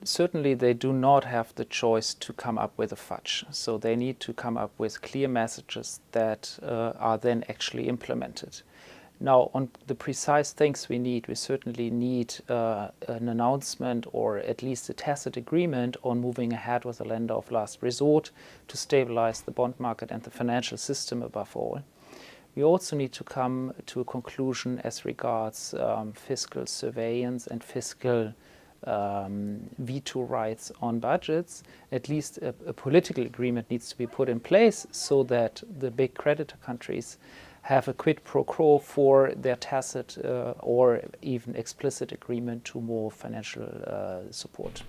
Certainly they do not have the choice to come up with a fudge. So they need to come up with clear messages that are then actually implemented. Now, on the precise things we certainly need an announcement or at least a tacit agreement on moving ahead with a lender of last resort to stabilize the bond market and the financial system above all. We also need to come to a conclusion as regards fiscal surveillance and fiscal veto rights on budgets. At least a political agreement needs to be put in place so that the big creditor countries have a quid pro quo for their tacit or even explicit agreement to more financial support.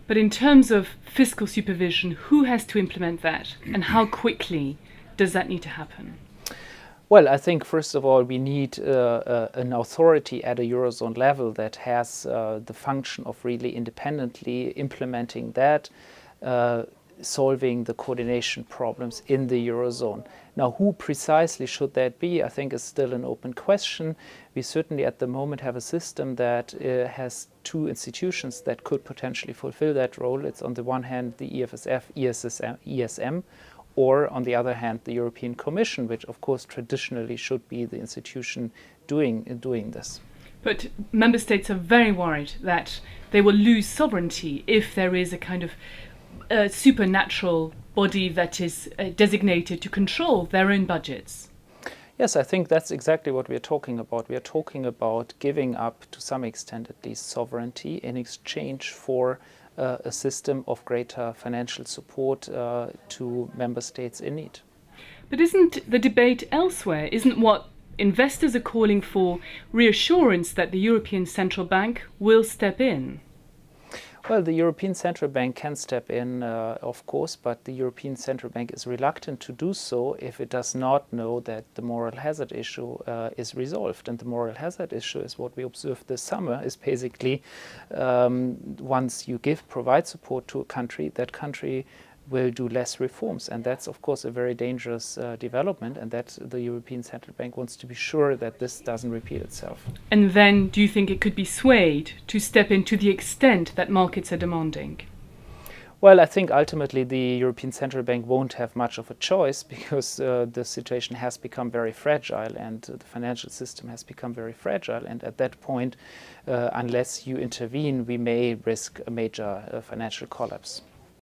But in terms of fiscal supervision, who has to implement that and how quickly does that need to happen? Well, I think first of all we need an authority at a Eurozone level that has the function of really independently implementing that, solving the coordination problems in the Eurozone. Now, who precisely should that be, I think is still an open question. We certainly at the moment have a system that has two institutions that could potentially fulfill that role. It's on the one hand the EFSF, ESM, or on the other hand the European Commission, which of course traditionally should be the institution doing this. But member states are very worried that they will lose sovereignty if there is a kind of supernatural body that is designated to control their own budgets. Yes, I think that's exactly what we're talking about. We are talking about giving up, to some extent at least, sovereignty in exchange for a system of greater financial support to member states in need. But isn't the debate elsewhere? Isn't what investors are calling for reassurance that the European Central Bank will step in? Well, the European Central Bank can step in, of course, but the European Central Bank is reluctant to do so if it does not know that the moral hazard issue is resolved. And the moral hazard issue is what we observed this summer, is basically once you provide support to a country, that country will do less reforms. And that's, of course, a very dangerous development, and that the European Central Bank wants to be sure that this doesn't repeat itself. And then do you think it could be swayed to step in to the extent that markets are demanding? Well, I think ultimately the European Central Bank won't have much of a choice because the situation has become very fragile and the financial system has become very fragile. And at that point, unless you intervene, we may risk a major financial collapse.